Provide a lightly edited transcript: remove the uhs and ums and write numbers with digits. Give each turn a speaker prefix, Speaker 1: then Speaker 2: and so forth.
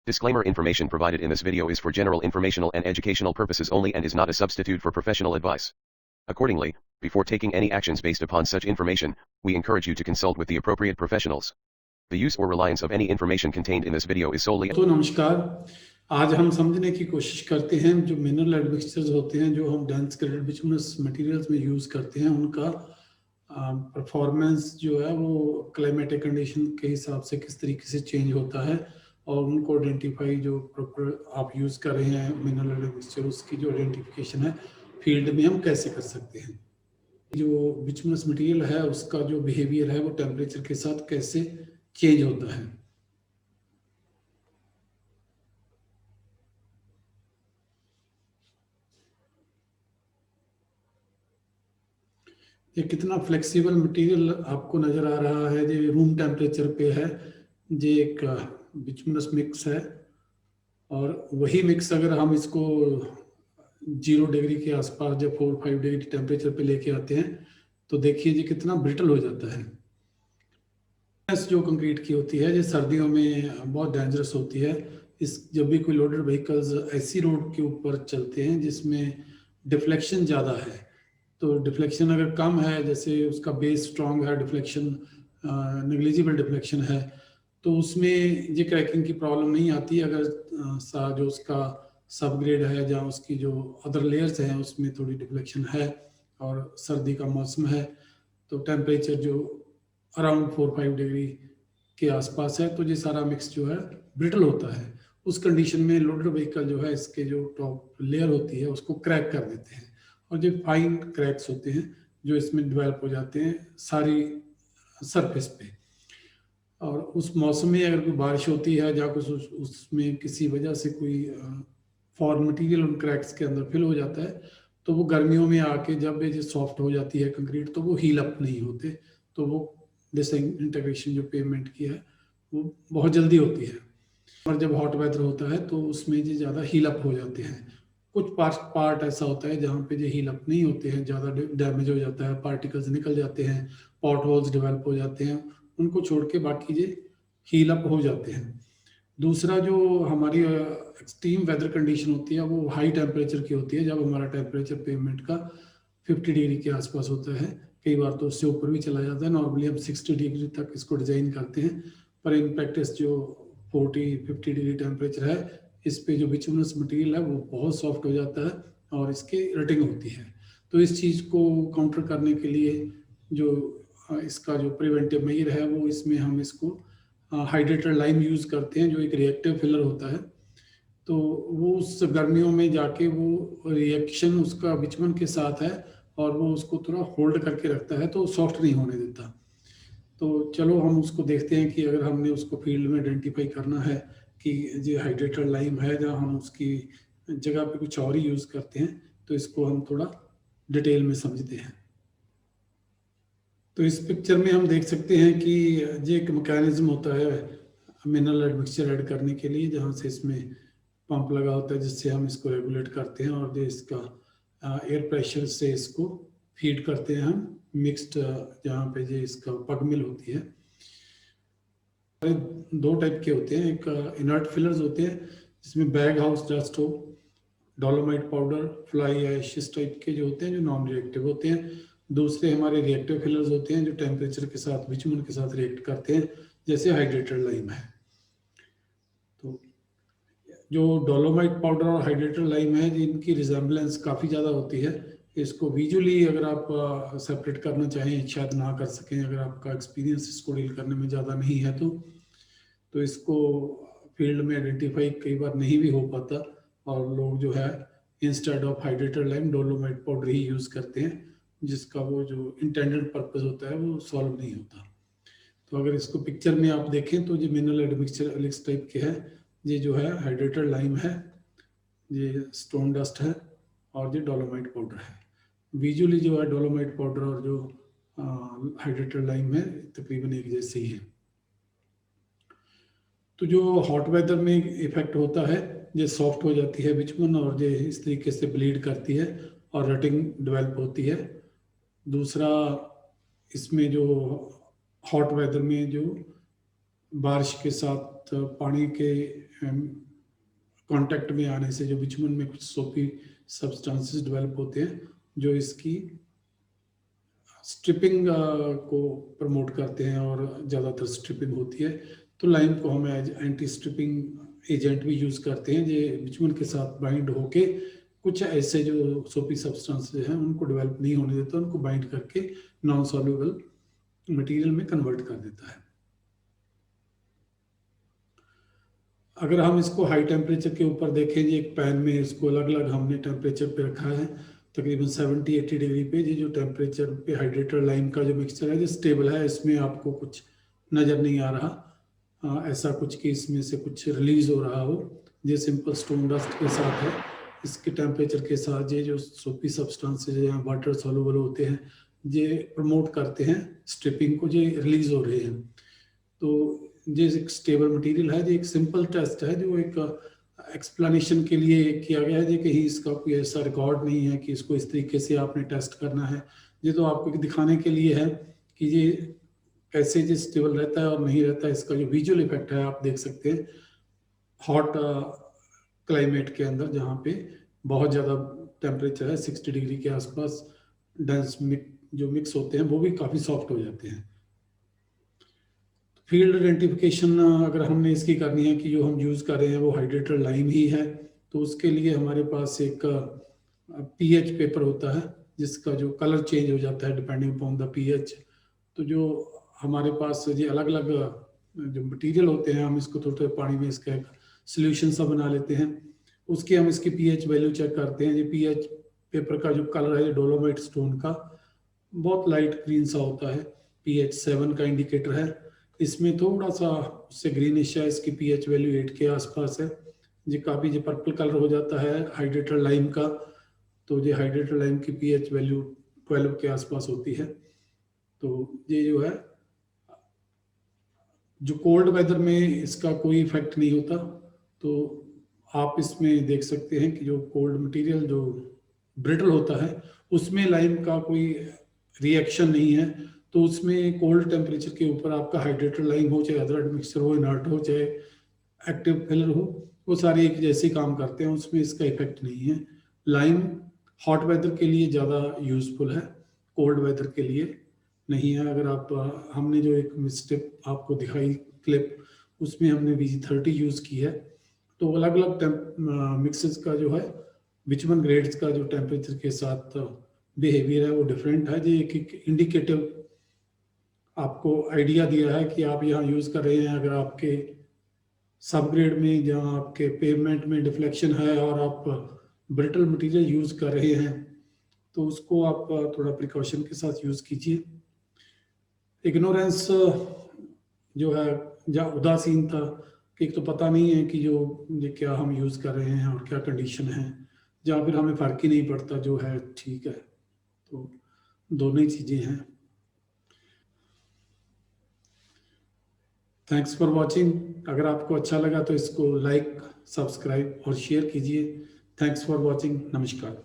Speaker 1: Disclaimer: information provided in this video is for general informational and educational purposes only and is not a substitute for professional advice. Accordingly, before taking any actions based upon such information, we encourage you to consult with the appropriate professionals. The use or reliance of any information contained in this video is solely...
Speaker 2: तो नमस्कार, आज हम समझने की कोशिश करते हैं जो मिनरल एडमिक्सचर्स होते हैं जो हम डेंस ग्रेडेड बिटुमिनस मटेरियल्स में यूज़ करते हैं, उनका परफॉर्मेंस जो है वो क्लाइमेटिक कंडीशन के हिसाब से किस तरीके से चेंज होता है और उनको आइडेंटिफाई जो प्रॉपर आप यूज़ कर रहे हैं मिनरल एडमिक्सचर, उसकी जो आइडेंटिफिकेशन है फील्ड में हम कैसे कर सकते हैं। जो बिटुमिनस मटेरियल है उसका जो बिहेवियर है वो टेम्परेचर के साथ कैसे चेंज होता है। ये कितना फ्लेक्सिबल मटेरियल आपको नज़र आ रहा है, जो रूम टेम्परेचर पे है, ये एक बिटुमिनस मिक्स है और वही मिक्स अगर हम इसको 0 डिग्री के आसपास जब 4-5 डिग्री टेम्परेचर पे लेके आते हैं तो देखिए जी कितना ब्रिटल हो जाता है। जो कंक्रीट की होती है ये सर्दियों में बहुत डेंजरस होती है। जब भी कोई लोडेड व्हीकल्स ऐसी रोड के ऊपर चलते हैं जिसमें डिफ्लेक्शन ज़्यादा है, तो डिफ्लेक्शन अगर कम है, जैसे उसका बेस स्ट्रॉन्ग है, डिफ्लेक्शन नेग्लिजिबल डिफ्लेक्शन है, तो उसमें ये क्रैकिंग की प्रॉब्लम नहीं आती। अगर जो उसका सब ग्रेड है जहाँ उसकी जो अदर लेयर्स हैं उसमें थोड़ी डिफ्लेक्शन है और सर्दी का मौसम है तो टेम्परेचर जो अराउंड 4-5 डिग्री के आसपास है, तो ये सारा मिक्स जो है ब्रिटल होता है। उस कंडीशन में लोडेड व्हीकल जो है इसके जो टॉप लेयर होती है उसको क्रैक कर देते हैं और जो फाइन क्रैक्स होते हैं जो इसमें डेवलप हो जाते हैं सारी सरफेस पे। और उस मौसम में अगर कोई बारिश होती है या कुछ उसमें किसी वजह से कोई फॉरेन मटेरियल उन क्रैक्स के अंदर फिल हो जाता है तो वो गर्मियों में आके जब ये सॉफ्ट हो जाती है कंक्रीट तो वो हील अप नहीं होते, तो वो डिसइंटीग्रेशन जो पेमेंट की है वो बहुत जल्दी होती है। और जब हॉट वेदर होता है तो उसमें ये ज़्यादा हील अप हो जाते हैं। कुछ पार्ट ऐसा होता है जहाँ पे ये हील अप नहीं होते हैं, ज़्यादा डैमेज हो जाता है, पार्टिकल्स निकल जाते हैं, पॉट होल्स डेवलप हो जाते हैं, उनको छोड़ के बाकी ये हील अप हो जाते हैं। दूसरा जो हमारी एक्सट्रीम वेदर कंडीशन होती है वो हाई टेम्परेचर की होती है, जब हमारा टेम्परेचर पेमेंट का 50 डिग्री के आसपास होता है, कई बार तो उससे ऊपर भी चला जाता है। नॉर्मली हम 60 डिग्री तक इसको डिज़ाइन करते हैं, पर इन प्रैक्टिस जो 40-50 डिग्री टेम्परेचर है इस पे जो बिटुमिनस मटेरियल है वो बहुत सॉफ्ट हो जाता है और इसकी रटिंग होती है। तो इस चीज़ को काउंटर करने के लिए जो इसका जो प्रिवेंटिव मेजर है वो इसमें हम इसको हाइड्रेटेड लाइम यूज़ करते हैं जो एक रिएक्टिव फिलर होता है। तो वो उस गर्मियों में जाके वो रिएक्शन उसका बिटुमिन के साथ है और वो उसको थोड़ा होल्ड करके रखता है, तो सॉफ्ट नहीं होने देता। तो चलो हम उसको देखते हैं कि अगर हमने उसको फील्ड में आइडेंटिफाई करना है कि ये हाइड्रेटेड लाइम है या हम उसकी जगह पे कुछ और ही यूज़ करते हैं, तो इसको हम थोड़ा डिटेल में समझते हैं। तो इस पिक्चर में हम देख सकते हैं कि ये एक मैकेनिज्म होता है मिनरल एडमिक्सचर ऐड करने के लिए, जहाँ से इसमें पंप लगा होता है जिससे हम इसको रेगुलेट करते हैं और जो इसका एयर प्रेशर से इसको फीड करते हैं हम मिक्स्ड, जहाँ पे जो इसका पग मिल होती है। दो टाइप के होते हैं, एक इनर्ट फिलर्स होते हैं जिसमें बैग हाउस डस्ट हो, डोलोमाइट पाउडर, फ्लाई ऐश इस टाइप के जो होते हैं जो नॉन रिएक्टिव होते हैं। दूसरे हमारे रिएक्टिव फिलर्स होते हैं जो टेम्परेचर के साथ बिटुमिन के साथ रिएक्ट करते हैं, जैसे हाइड्रेटेड लाइम है। तो जो डोलोमाइट पाउडर और हाइड्रेटेड लाइम है इनकी रिजेम्बलेंस काफ़ी ज़्यादा होती है। इसको विजुअली अगर आप सेपरेट करना चाहें शायद ना कर सकें, अगर आपका एक्सपीरियंस इसको डील करने में ज़्यादा नहीं है तो इसको फील्ड में आइडेंटिफाई कई बार नहीं भी हो पाता और लोग जो है instead of hydrated lime dolomite powder he use करते हैं, जिसका वो जो इंटेंडेड पर्पस होता है वो सॉल्व नहीं होता। तो अगर इसको पिक्चर में आप देखें तो ये मिनरल एडमिक्सचर इस टाइप के है। ये जो है हाइड्रेटेड लाइम है, ये स्टोन डस्ट है और ये डोलोमाइट पाउडर है। विजुअली जो है डोलोमाइट पाउडर और जो हाइड्रेटेड लाइम है तकरीबन एक जैसे ही है। तो जो हॉट वेदर में इफेक्ट होता है, ये सॉफ्ट हो जाती है बिटुमिन और ये इस तरीके से ब्लीड करती है और रटिंग डेवलप होती है। दूसरा इसमें जो हॉट वेदर में जो बारिश के साथ पानी के कांटेक्ट में आने से जो बिचुमन में कुछ सोपी सब्सटेंसेस डेवलप होते हैं जो इसकी स्ट्रिपिंग को प्रमोट करते हैं और ज़्यादातर स्ट्रिपिंग होती है। तो लाइम को हम एज एंटी स्ट्रिपिंग एजेंट भी यूज़ करते हैं जो बिचुमन के साथ बाइंड होके कुछ ऐसे जो सोपी सब्सटेंसेस हैं उनको डेवलप नहीं होने देता, उनको बाइंड करके नॉन सॉल्युबल मटेरियल में कन्वर्ट कर देता है। अगर हम इसको हाई टेम्परेचर के ऊपर देखें, जी एक पैन में इसको अलग अलग हमने टेम्परेचर पे रखा है, तकरीबन 70-80 डिग्री पे। ये जो टेम्परेचर पे हाइड्रेटेड लाइम का जो मिक्सचर है जो स्टेबल है, इसमें आपको कुछ नज़र नहीं आ रहा ऐसा कुछ कि इसमें से कुछ रिलीज हो रहा हो। ये सिंपल स्टोन डस्ट के साथ है, इसके टेम्परेचर के साथ ये जो सोपी सब्सटेंसेज या वाटर सॉल्युबल होते हैं ये प्रमोट करते हैं स्ट्रिपिंग को, ये रिलीज हो रहे हैं। तो ये एक स्टेबल मटेरियल है। ये एक सिंपल टेस्ट है जो एक एक्सप्लेनेशन के लिए किया गया है। ये कहीं इसका कोई ऐसा रिकॉर्ड नहीं है कि इसको इस तरीके से आपने टेस्ट करना है। ये तो आपको दिखाने के लिए है कि ये कैसे ये स्टेबल रहता है और नहीं रहता है। इसका जो विजुअल इफेक्ट है आप देख सकते हैं हॉट क्लाइमेट के अंदर, जहाँ पे बहुत ज़्यादा टेम्परेचर है 60 डिग्री के आसपास, डेंस जो मिक्स होते हैं वो भी काफ़ी सॉफ्ट हो जाते हैं। फील्ड आइडेंटिफिकेशन अगर हमने इसकी करनी है कि जो हम यूज़ कर रहे हैं वो हाइड्रेटेड लाइम ही है, तो उसके लिए हमारे पास एक पीएच पेपर होता है जिसका जो कलर चेंज हो जाता है डिपेंडिंग अपॉन द पीएच। तो जो हमारे पास ये अलग अलग जो मटेरियल होते हैं हम इसको थोड़े पानी में इसका एक सोल्यूशन सा बना लेते हैं, उसकी हम इसकी पीएच वैल्यू चेक करते हैं। ये पीएच पेपर का जो कलर है डोलोमाइट स्टोन का बहुत लाइट ग्रीन सा होता है, पीएच 7 का इंडिकेटर है। इसमें थोड़ा सा उससे ग्रीनिश है, इसकी पीएच वैल्यू 8 के आसपास है। ये काफ़ी जो पर्पल कलर हो जाता है हाइड्रेटेड लाइम का, तो ये हाइड्रेटेड लाइम की पीएच वैल्यू 12 के आसपास होती है। तो ये जो है जो कोल्ड वेदर में इसका कोई इफेक्ट नहीं होता। तो आप इसमें देख सकते हैं कि जो कोल्ड मटेरियल जो ब्रिटल होता है उसमें लाइम का कोई रिएक्शन नहीं है। तो उसमें कोल्ड टेम्परेचर के ऊपर आपका हाइड्रेटेड लाइम हो, चाहे अदर मिक्सचर हो, इनर्ट हो, चाहे एक्टिव फिलर हो, वो सारे एक जैसे काम करते हैं, उसमें इसका इफेक्ट नहीं है। लाइम हॉट वेदर के लिए ज़्यादा यूजफुल है, कोल्ड वेदर के लिए नहीं है। अगर आप हमने जो एक स्टेप आपको दिखाई क्लिप, उसमें हमने VG30 यूज़ की है। तो अलग अलग मिक्सेस का जो है बिचुमन ग्रेड्स का जो टेम्परेचर के साथ बिहेवियर है वो डिफरेंट है। ये एक इंडिकेटिव आपको आइडिया दिया है कि आप यहाँ यूज़ कर रहे हैं। अगर आपके सब ग्रेड में जहाँ आपके पेवमेंट में डिफ्लेक्शन है और आप ब्रिटल मटेरियल यूज़ कर रहे हैं तो उसको आप थोड़ा प्रिकॉशन के साथ यूज़ कीजिए। इग्नोरेंस जो है या उदासीनता कि एक तो पता नहीं है कि जो ये क्या हम यूज़ कर रहे हैं और क्या कंडीशन है, या फिर हमें फ़र्क ही नहीं पड़ता जो है ठीक है। तो दोनों ही चीज़ें हैं। Thanks for watching. अगर आपको अच्छा लगा तो इसको लाइक, सब्सक्राइब और शेयर कीजिए। Thanks for watching. नमस्कार।